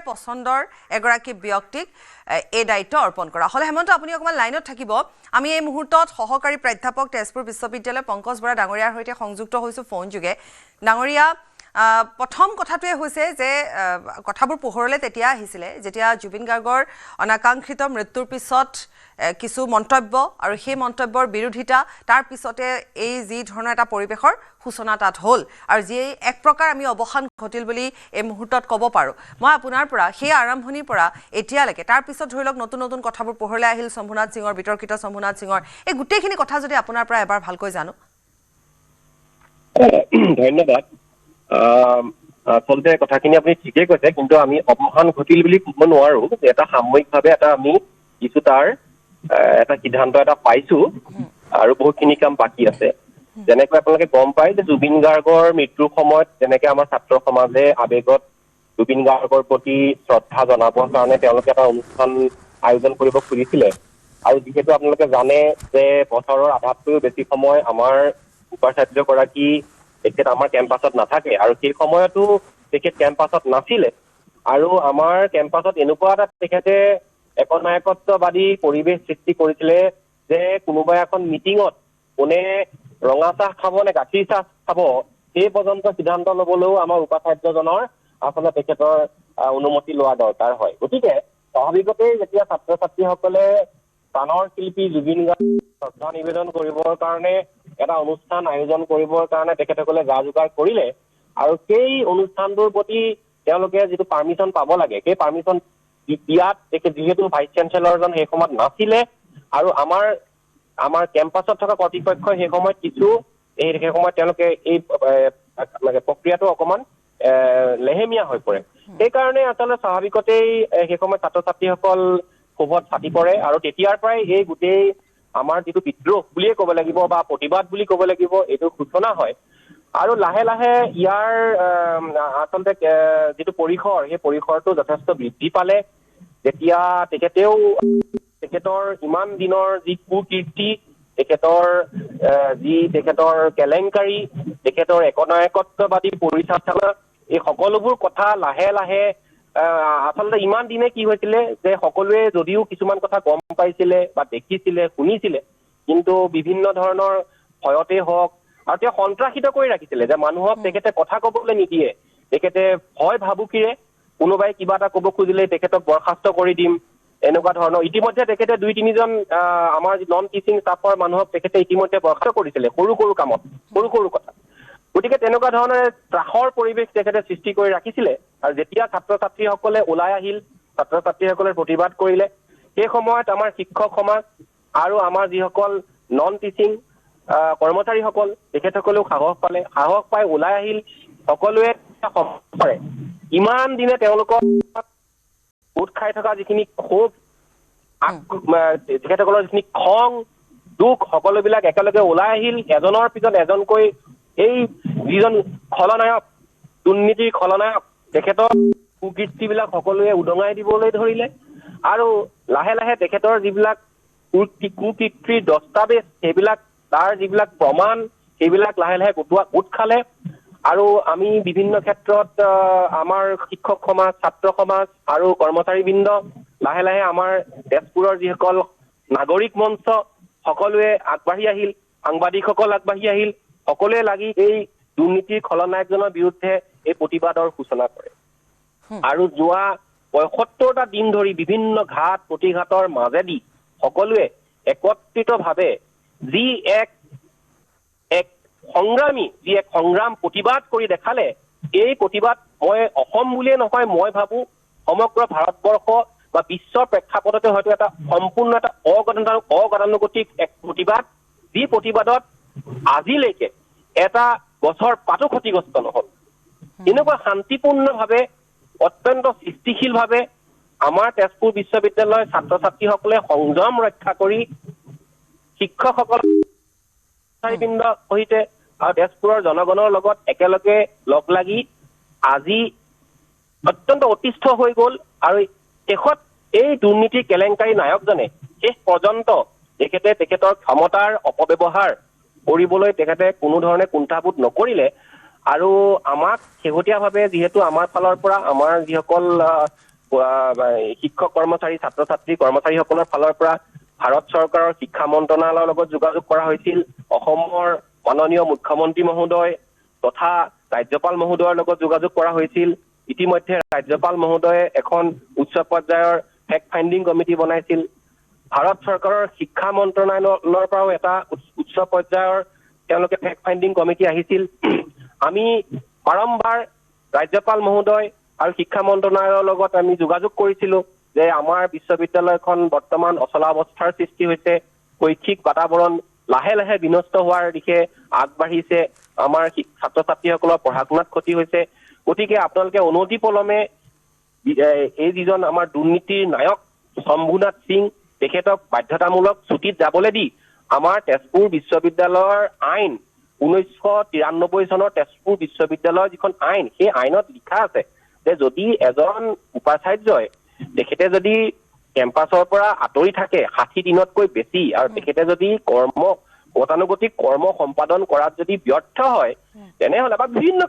পছন্দৰ এগৰাকী ব্যক্তিক এই দায়িত্ব অৰ্পণ কৰা হলে হেমন্ত আপুনি অকমান লাইনত থাকিব আমি এই মুহূৰ্তত সহকাৰী প্ৰাধ্যাপক তেজপুৰ বিশ্ববিদ্যালয় পংকজ বৰা ডাঙৰীয়াৰ সৈতে সংযুক্ত হৈছো ফোন যোগে ডাঙৰীয়া প্ৰথম কথাটোৱে হৈছে যে কথাবোৰ পোহৰলে তেতিয়া আহিছিলে যেতিয়া জুবিন গাৰ্গৰ অনাকাংক্ষিত মৃত্যুৰ পিছত কিছু মন্তব্য আৰু সেই মন্তব্যৰ বিৰোধিতা তাৰ পিছতে এই যি ধৰণৰ এটা পৰিবেশৰ সূচনা তাত হ'ল আৰু যি এক প্ৰকাৰ আমি অৱসান ঘটিল বুলি এই মুহূৰ্তত ক'ব পাৰো মই আপোনাৰ পৰা সেই আৰম্ভণিৰ পৰা এতিয়ালৈকে তাৰ পিছত ধৰি লওক নতুন নতুন কথাবোৰ পোহৰলে আহিল শম্ভুনাথ সিঙৰ বিতৰ্কিত শম্ভুনাথ সিঙৰ এই গোটেইখিনি কথা যদি আপোনাৰ পৰা এবাৰ ভালকৈ জানো ধন্যবাদ আচলতে কথাখিনি আপুনি ঠিকেই কৈছে কিন্তু আমি অৱসান ঘটিল বুলি ক'ব নোৱাৰো এটা সাময়িকভাৱে এটা আমি কিছু তাৰ এটা সিদ্ধান্ত এটা পাইছো আৰু বহুতখিনি কাম বাকী আছে যেনেকৈ আপোনালোকে গম পায় যে জুবিন গাৰ্গৰ মৃত্যুৰ সময়ত যেনেকৈ আমাৰ ছাত্ৰ সমাজে আৱেগত জুবিন গাৰ্গৰ প্ৰতি শ্ৰদ্ধা জনাবৰ কাৰণে তেওঁলোকে এটা অনুষ্ঠান আয়োজন কৰিব খুজিছিলে আৰু যিহেতু আপোনালোকে জানে যে বছৰৰ আধাতকৈও বেছি সময় আমাৰ উপাচাৰ্যগৰাকী তেখেত আমাৰ কেম্পাছত নাথাকে আৰু সেই সময়তো তেখেত কেম্পাছত নাছিলে আৰু আমাৰ কেম্পাছত এনেকুৱা এটা তেখেতে একনায়কত্ববাদী পৰিৱেশ সৃষ্টি কৰিছিলে যে কোনোবাই এখন মিটিঙত কোনে ৰঙা চাহ খাব নে গাখীৰ চাহ খাব সেই পৰ্যন্ত সিদ্ধান্ত ল'বলৈও আমাৰ উপাচাৰ্যজনৰ আচলতে তেখেতৰ অনুমতি লোৱা দৰকাৰ হয় গতিকে স্বাভাৱিকতেই যেতিয়া ছাত্ৰ ছাত্ৰীসকলে প্ৰাণৰ শিল্পী জুবিন গাৰ্গক শ্ৰদ্ধা নিবেদন কৰিবৰ কাৰণে এটা অনুষ্ঠান আয়োজন কৰিবৰ কাৰণে তেখেতসকলে যা যোগাৰ কৰিলে আৰু সেই অনুষ্ঠানটোৰ প্ৰতি তেওঁলোকে যিটো পাৰ্মিশ্যন পাব লাগে সেই পাৰ্মিশ্যন দিয়াত তেখেত যিহেতু ভাইচ চেঞ্চেলৰজন সেই সময়ত নাছিলে আৰু আমাৰ কেম্পাছত থকা কৰ্তৃপক্ষই সেই সময়ত কিছু সেই সময়ত তেওঁলোকে এই প্ৰক্ৰিয়াটো অকণমান লেহেমীয়া হৈ পৰে সেইকাৰণে আচলতে স্বাভাৱিকতেই সেই সময়ত ছাত্ৰ ছাত্ৰীসকল ক্ষোভত ফাটি পৰে আৰু তেতিয়াৰ পৰাই এই গোটেই আমাৰ যিটো বিদ্ৰোহ বুলিয়ে ক'ব লাগিব বা প্ৰতিবাদ বুলি ক'ব লাগিব এইটো সূচনা হয় আৰু লাহে লাহে ইয়াৰ আচলতে যিটো পৰিসৰ সেই পৰিসৰটো যথেষ্ট বৃদ্ধি পালে যেতিয়া তেখেতৰ ইমান দিনৰ যি কুকীৰ্তি তেখেতৰ কেলেংকাৰী তেখেতৰ একনায়কত্ববাদী পৰিচালনা এই সকলোবোৰ কথা লাহে লাহে আচলতে ইমান দিনে কি হৈছিলে যে সকলোৱে যদিও কিছুমান কথা গম পাইছিলে বা দেখিছিলে শুনিছিলে কিন্তু বিভিন্ন ধৰণৰ ভয়তে হওক আৰু তেওঁ সন্ত্ৰাসিত কৰি ৰাখিছিলে যে মানুহক তেখেতে কথা ক'বলৈ নিদিয়ে তেখেতে ভয় ভাবুকিৰে কোনোবাই কিবা এটা ক'ব খুজিলে তেখেতক বৰখাস্ত কৰি দিম এনেকুৱা ধৰণৰ ইতিমধ্যে তেখেতে 2-3জন আমাৰ নন টিচিং ষ্টাফৰ মানুহক তেখেতে ইতিমধ্যে বৰখাস্ত কৰিছিলে সৰু কামত সৰু কথা গতিকে তেনেকুৱা ধৰণে ত্ৰাসৰ পৰিৱেশ তেখেতে সৃষ্টি কৰি ৰাখিছিলে আৰু যেতিয়া ছাত্ৰ ছাত্ৰীসকলে ওলাই আহিল ছাত্ৰ ছাত্ৰীসকলে প্ৰতিবাদ কৰিলে সেই সময়ত আমাৰ শিক্ষক সমাজ আৰু আমাৰ যিসকল নন টিচিং কৰ্মচাৰীসকল তেখেতসকলেও সাহস পাই ওলাই আহিল সকলোৱে ইমান দিনে তেওঁলোকৰ গোট খাই থকা যিখিনি ক্ষোভ তেখেতসকলৰ যিখিনি খং দুখ সকলোবিলাক একেলগে ওলাই আহিল এজনৰ পিছত এজনকৈ এই যিজন খলনায়ক দুৰ্নীতিৰ খলনায়ক তেখেতৰ কুকীৰ্তিবিলাক সকলোৱে উদঙাই দিবলৈ ধৰিলে আৰু লাহে লাহে তেখেতৰ যিবিলাক কুকীৰ্তিৰ দস্তাবেজ সেইবিলাক তাৰ যিবিলাক প্ৰমাণ সেইবিলাক লাহে লাহে গোট খালে আৰু আমি বিভিন্ন ক্ষেত্ৰত আমাৰ শিক্ষক সমাজ ছাত্ৰ সমাজ আৰু কৰ্মচাৰীবৃন্দ লাহে লাহে আমাৰ তেজপুৰৰ যিসকল নাগৰিক মঞ্চ সকলোৱে আগবাঢ়ি আহিল সাংবাদিকসকল আগবাঢ়ি আহিল সকলোৱে লাগি এই দুৰ্নীতিৰ খলনায়কজনৰ বিৰুদ্ধে এই প্ৰতিবাদৰ সূচনা কৰে আৰু যোৱা ৭৫টা দিন ধৰি বিভিন্ন ঘাট প্ৰতিঘাটৰ মাজেদি সকলোৱে একত্ৰিতভাৱে যি এক সংগ্ৰাম প্ৰতিবাদ কৰি দেখালে এই প্ৰতিবাদ মই অসম বুলিয়ে নহয় মই ভাবো সমগ্ৰ ভাৰতবৰ্ষ বা বিশ্বৰ প্ৰেক্ষাপটতে হয়তো এটা সম্পূৰ্ণ এটা অগতানুগতিক এক প্ৰতিবাদ যি প্ৰতিবাদত আজিলৈকে এটা গছৰ পাতো ক্ষতিগ্ৰস্ত নহল এনেকুৱা শান্তিপূৰ্ণভাৱে অত্যন্ত সৃষ্টিশীলভাৱে আমাৰ তেজপুৰ বিশ্ববিদ্যালয়ৰ ছাত্ৰ ছাত্ৰীসকলে সংযম ৰক্ষা কৰি শিক্ষকসকল সহিতে আৰু তেজপুৰৰ জনগণৰ লগত একেলগে লগ লাগি আজি অত্যন্ত অতিষ্ঠ হৈ গ'ল আৰু শেষত এই দুৰ্নীতি কেলেংকাৰী নায়কজনে শেষ পৰ্যন্ত তেখেতৰ ক্ষমতাৰ অপব্যৱহাৰ কৰিবলৈ তেখেতে কোনো ধৰণে কুণ্ঠাবোধ নকৰিলে আৰু আমাক শেহতীয়াভাৱে যিহেতু আমাৰ ফালৰ পৰা আমাৰ যিসকল শিক্ষক কৰ্মচাৰী ছাত্ৰ ছাত্ৰী কৰ্মচাৰীসকলৰ ফালৰ পৰা ভাৰত চৰকাৰৰ শিক্ষা মন্ত্ৰণালয়ৰ লগত যোগাযোগ কৰা হৈছিল অসমৰ মাননীয় মুখ্যমন্ত্ৰী মহোদয় তথা ৰাজ্যপাল মহোদয়ৰ লগত যোগাযোগ কৰা হৈছিল ইতিমধ্যে ৰাজ্যপাল মহোদয়ে এখন উচ্চ পৰ্যায়ৰ ফেক্ট ফাইণ্ডিং কমিটি বনাইছিল ভাৰত চৰকাৰৰ শিক্ষা মন্ত্ৰণালয়ৰ পৰাও এটা উচ্চ পৰ্যায়ৰ তেওঁলোকে ফেক্ট ফাইণ্ডিং কমিটি আহিছিল আমি বাৰম্বাৰ ৰাজ্যপাল মহোদয় আৰু শিক্ষা মন্ত্ৰণালয়ৰ লগত আমি যোগাযোগ কৰিছিলো যে আমাৰ বিশ্ববিদ্যালয়খন বৰ্তমান অচলাৱস্থাৰ সৃষ্টি হৈছে শৈক্ষিক বাতাবৰণ লাহে লাহে বিনষ্ট হোৱাৰ দিশে আগবাঢ়িছে আমাৰ ছাত্ৰ ছাত্ৰীসকলৰ পঢ়া শুনাত ক্ষতি হৈছে গতিকে আপোনালোকে অনতি পলমে এই যিজন আমাৰ দুৰ্নীতিৰ নায়ক শম্ভুনাথ সিং তেখেতক বাধ্যতামূলক ছুটিত যাবলৈ দি আমাৰ তেজপুৰ বিশ্ববিদ্যালয়ৰ আইন 1993 চনৰ তেজপুৰ বিশ্ববিদ্যালয়ৰ যিখন আইন সেই আইনত লিখা আছে যে যদি এজন উপাচাৰ্যই তেখেতে যদি কেম্পাছৰ পৰা আঁতৰি থাকে 60 দিনতকৈ বেছি আৰু তেখেতে যদি গতানুগতিক কৰ্ম সম্পাদন কৰাত যদি ব্যৰ্থ হয় তেনেহ'লে বা বিভিন্ন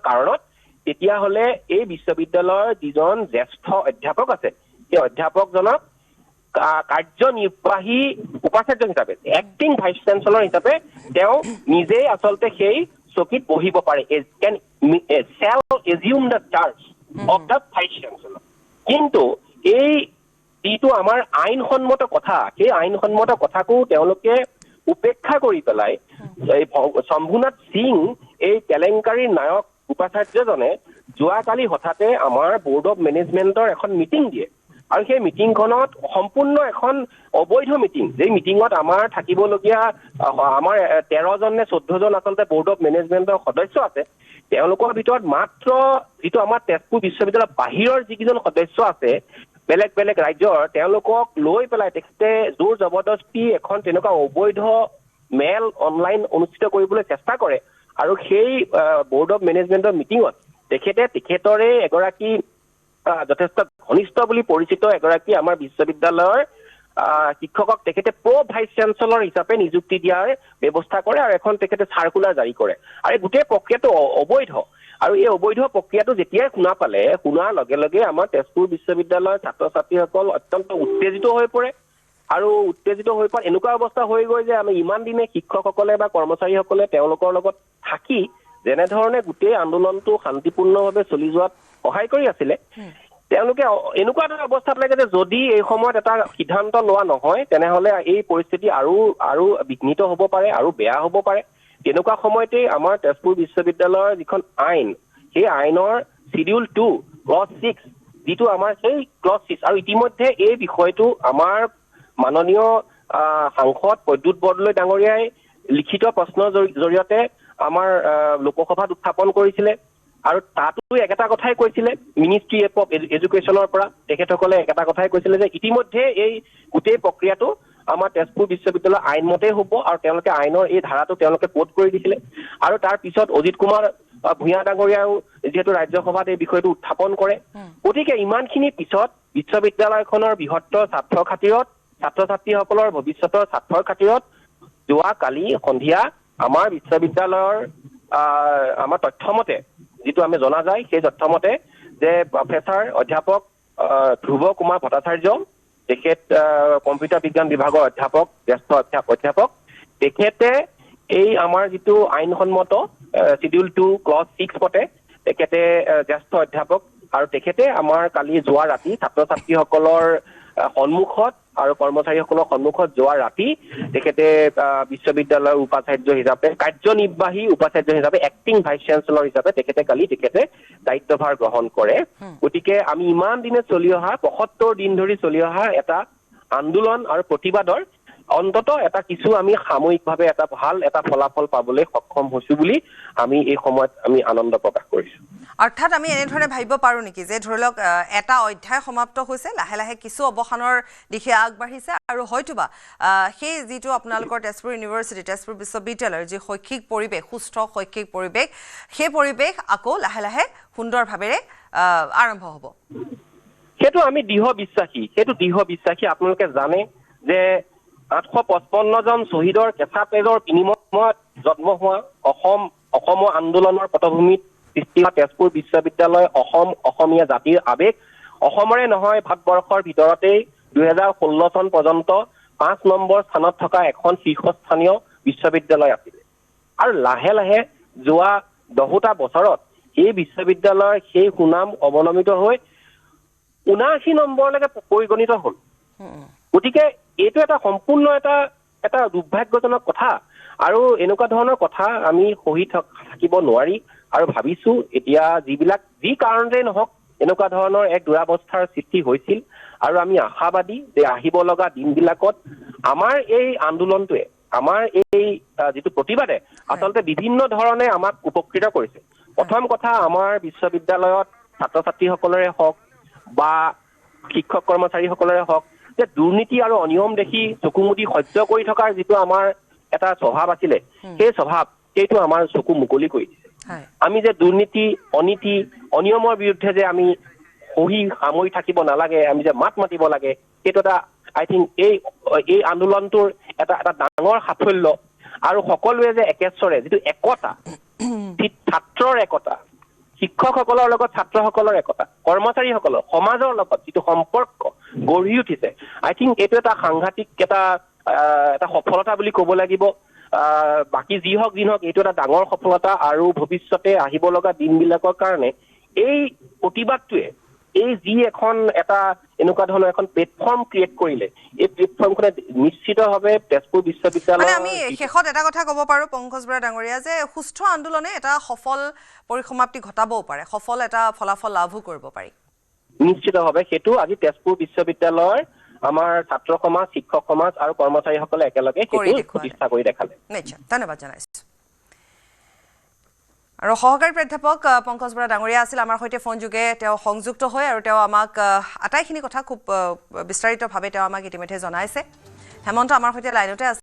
কাৰণত তেতিয়াহ'লে এই বিশ্ববিদ্যালয়ৰ যিজন জ্যেষ্ঠ অধ্যাপক আছে সেই অধ্যাপকজনক কাৰ্যনিৰ্বাহী উপাচাৰ্য হিচাপে এক্টিং ভাইচ চেঞ্চেলৰ হিচাপে তেওঁ নিজেই আচলতে সেই চকীত বহিব পাৰে can shall assume the charge of the vice chancellor কিন্তু এই যিটো আমাৰ আইনসন্মত কথা সেই আইনসন্মত কথাকো তেওঁলোকে উপেক্ষা কৰি পেলাই এই শম্ভুনাথ সিং এই কেলেংকাৰীৰ নায়ক উপাচাৰ্যজনে যোৱাকালি হঠাতে আমাৰ বৰ্ড অফ মেনেজমেণ্টৰ এখন মিটিং দিয়ে আৰু সেই মিটিংখনত সম্পূৰ্ণ এখন অবৈধ মিটিং যেই মিটিঙত আমাৰ থাকিবলগীয়া আমাৰ 13 জন নে 14 জন আচলতে বৰ্ড অফ মেনেজমেণ্টৰ সদস্য আছে তেওঁলোকৰ ভিতৰত মাত্ৰ যিটো আমাৰ তেজপুৰ বিশ্ববিদ্যালয়ৰ বাহিৰৰ যিকেইজন সদস্য আছে বেলেগ বেলেগ ৰাজ্যৰ তেওঁলোকক লৈ পেলাই তেখেতে জোৰ জবৰদস্তি এখন তেনেকুৱা অবৈধ মেল অনলাইন অনুষ্ঠিত কৰিবলৈ চেষ্টা কৰে আৰু সেই বৰ্ড অফ মেনেজমেণ্টৰ মিটিঙত তেখেতৰে এগৰাকী যথেষ্ট ঘনিষ্ঠ বুলি পৰিচিত এগৰাকী আমাৰ বিশ্ববিদ্যালয়ৰ শিক্ষকক তেখেতে ভাইচ চেঞ্চেলৰ হিচাপে নিযুক্তি দিয়াৰ ব্যৱস্থা কৰে আৰু এখন তেখেতে চাৰ্কুলাৰ জাৰি কৰে আৰু এই গোটেই প্ৰক্ৰিয়াটো অবৈধ আৰু এই অবৈধ প্ৰক্ৰিয়াটো যেতিয়াই শুনাৰ লগে লগে আমাৰ তেজপুৰ বিশ্ববিদ্যালয়ৰ ছাত্ৰ ছাত্ৰীসকল অত্যন্ত উত্তেজিত হৈ পৰে আৰু উত্তেজিত হৈ পৰা এনেকুৱা অৱস্থা হৈ গৈ যে আমি ইমান দিনে শিক্ষকসকলে বা কৰ্মচাৰীসকলে তেওঁলোকৰ লগত থাকি যেনেধৰণে গোটেই আন্দোলনটো শান্তিপূৰ্ণভাৱে চলি যোৱাত সহায় কৰি আছিলে তেওঁলোকে এনেকুৱা এটা অৱস্থাত লাগে যে যদি এই সময়ত এটা সিদ্ধান্ত লোৱা নহয় তেনেহ'লে এই পৰিস্থিতি আৰু বিঘ্নিত হ'ব পাৰে আৰু বেয়া হ'ব পাৰে তেনেকুৱা সময়তে আমাৰ তেজপুৰ বিশ্ববিদ্যালয়ৰ যিখন আইন সেই আইনৰ শিডিউল 2 ক্লজ 6 যিটো আমাৰ সেই ক্লজ 6 আৰু ইতিমধ্যে এই বিষয়টো আমাৰ মাননীয় সাংসদ প্ৰদ্যুৎ বৰদলৈ ডাঙৰীয়াই লিখিত প্ৰশ্নৰ জৰিয়তে আমাৰ লোকসভাত উত্থাপন কৰিছিলে আৰু তাতো একেটা কথাই কৈছিলে মিনিষ্ট্ৰী অফ এডুকেশ্যনৰ পৰা তেখেতসকলে একেটা কথাই কৈছিলে যে ইতিমধ্যে এই গোটেই প্ৰক্ৰিয়াটো আমাৰ তেজপুৰ বিশ্ববিদ্যালয়ৰ আইনমতে হ'ব আৰু তেওঁলোকে আইনৰ এই ধাৰাটো তেওঁলোকে কোট কৰি দিছিলে আৰু তাৰ পিছত অজিত কুমাৰ ভূঞা ডাঙৰীয়াও যিহেতু ৰাজ্যসভাত এই বিষয়টো উত্থাপন কৰে গতিকে ইমানখিনি পিছত বিশ্ববিদ্যালয়খনৰ বৃহত্তৰ স্বাৰ্থৰ খাতিৰত ছাত্ৰ ছাত্ৰীসকলৰ ভৱিষ্যতৰ স্বাৰ্থৰ খাতিৰত যোৱাকালি সন্ধিয়া আমাৰ বিশ্ববিদ্যালয়ৰ আমাৰ তথ্যমতে যিটো আমি জনা যায় সেই তথ্যমতে যে প্ৰফেচাৰ অধ্যাপক ধ্ৰুৱ কুমাৰ ভট্টাচাৰ্য তেখেত কম্পিউটাৰ বিজ্ঞান বিভাগৰ অধ্যাপক জ্যেষ্ঠ অধ্যাপক তেখেতে এই আমাৰ যিটো আইনসন্মত শিডিউল 2 ক্লজ 6 মতে তেখেতে জ্যেষ্ঠ অধ্যাপক আৰু তেখেতে আমাৰ কালি যোৱা ৰাতি ছাত্ৰ ছাত্ৰীসকলৰ সন্মুখত আৰু কৰ্মচাৰীসকলৰ সন্মুখত যোৱা ৰাতি তেখেতে বিশ্ববিদ্যালয়ৰ উপাচাৰ্য হিচাপে কাৰ্যনিৰ্বাহী উপাচাৰ্য হিচাপে এক্টিং ভাইচ চেঞ্চেলৰ হিচাপে তেখেতে দায়িত্বভাৰ গ্ৰহণ কৰে গতিকে আমি ইমান দিনে চলি অহা 75 দিন ধৰি চলি অহা এটা আন্দোলন আৰু প্ৰতিবাদৰ অন্ততঃ এটা কিছু আমি সাময়িকভাৱে এটা ভাল এটা ফলাফল পাবলৈ সক্ষম হৈছো বুলি আমি এই সময়ত আমি আনন্দ প্ৰকাশ কৰিছো অৰ্থাৎ আমি এনেধৰণে ভাবিব পাৰো নেকি যে ধৰি লওক এটা অধ্যায় সমাপ্ত হৈছে লাহে লাহে কিছু অৱসানৰ দিশে আগবাঢ়িছে আৰু হয়তোবা সেই যিটো আপোনালোকৰ তেজপুৰ ইউনিভাৰ্চিটি তেজপুৰ বিশ্ববিদ্যালয়ৰ যি শৈক্ষিক পৰিৱেশ সুস্থ শৈক্ষিক পৰিৱেশ সেই পৰিৱেশ আকৌ লাহে লাহে সুন্দৰভাৱে আৰম্ভ হ'ব সেইটো আমি দৃঢ় বিশ্বাসী আপোনালোকে জানে যে 855 জন শ্বহীদৰ কেঁচা তেজৰ বিনিময়ত জন্ম হোৱা অসমৰ আন্দোলনৰ পটভূমিত সৃষ্টি হোৱা তেজপুৰ বিশ্ববিদ্যালয় অসমীয়া জাতিৰ আৱেগ অসমৰে নহয় ভাৰতবৰ্ষৰ ভিতৰতেই 2016 চন পৰ্যন্ত 5 নম্বৰ স্থানত থকা এখন শীৰ্ষস্থানীয় বিশ্ববিদ্যালয় আছিল আৰু লাহে লাহে যোৱা 10টা বছৰত এই বিশ্ববিদ্যালয়ৰ সেই সুনাম অৱনমিত হৈ 79 নম্বৰলৈকে পৰিগণিত হ'ল গতিকে এইটো এটা সম্পূৰ্ণ এটা দুৰ্ভাগ্যজনক কথা আৰু এনেকুৱা ধৰণৰ কথা আমি সহি থাকিব নোৱাৰি আৰু ভাবিছো এতিয়া যি কাৰণতে নহওক এনেকুৱা ধৰণৰ এক দুৰাৱস্থাৰ সৃষ্টি হৈছিল আৰু আমি আশাবাদী যে আহিব লগা দিনবিলাকত আমাৰ এই আন্দোলনটোৱে আমাৰ এই যিটো প্ৰতিবাদে আচলতে বিভিন্ন ধৰণে আমাক উপকৃত কৰিছে প্ৰথম কথা আমাৰ বিশ্ববিদ্যালয়ত ছাত্ৰ ছাত্ৰীসকলৰে হওক বা শিক্ষক কৰ্মচাৰীসকলৰে হওক যে দুৰ্নীতি আৰু অনিয়ম দেখি চকুমুদি সহ্য কৰি থকাৰ যিটো আমাৰ এটা স্বভাৱ আছিলে সেই স্বভাৱ সেইটো আমাৰ চকু মুকলি কৰি দিছে আমি যে দুৰ্নীতি অনীতি অনিয়মৰ বিৰুদ্ধে যে আমি সহি সামৰি থাকিব নালাগে আমি যে মাত মাতিব লাগে সেইটো এটা আই থিংক এই আন্দোলনটোৰ এটা ডাঙৰ সাফল্য আৰু সকলোৱে যে একেশ্বৰে যিটো একতা ছাত্ৰৰ একতা শিক্ষকসকলৰ লগত ছাত্ৰসকলৰ একতা কৰ্মচাৰীসকলৰ সমাজৰ লগত যিটো সম্পৰ্ক গঢ়ি উঠিছে আই থিংক এইটো এটা সাংঘাতিক এটা সফলতা বুলি ক'ব লাগিব বাকি যি হওক এইটো এটা ডাঙৰ সফলতা আৰু ভৱিষ্যতে আহিব লগা দিনবিলাকৰ কাৰণে এই প্ৰতিবাদটোৱে এই যি এখন এনেকুৱা ধৰণৰ এখন প্লেটফৰ্ম ক্ৰিয়েট কৰিলে এই প্লেটফৰ্মখনে নিশ্চিতভাৱে তেজপুৰ বিশ্ববিদ্যালয় আমি শেষত এটা কথা ক'ব পাৰো পংকজ বৰা ডাঙৰীয়া যে সুস্থ আন্দোলনে এটা সফল পৰিসমাপ্তি ঘটাবও পাৰে সফল এটা ফলাফল লাভো কৰিব পাৰি নিশ্চিতভাৱে সেইটো আজি তেজপুৰ বিশ্ববিদ্যালয়ৰ আমাৰ ছাত্ৰ সমাজ শিক্ষক সমাজ আৰু কৰ্মচাৰীসকলে একেলগে সেইটো প্ৰতিষ্ঠা কৰি দেখালে নিশ্চয় ধন্যবাদ জনাইছো আৰু সহকাৰী প্ৰাধ্যাপক পংকজ বৰা ডাঙৰীয়া আছিল আমাৰ সৈতে ফোন যোগে তেওঁ সংযুক্ত হৈ আৰু তেওঁ আমাক আটাইখিনি কথা খুব বিস্তাৰিতভাৱে তেওঁ আমাক ইতিমধ্যে জনাইছে হেমন্ত আমাৰ সৈতে লাইনতে আছে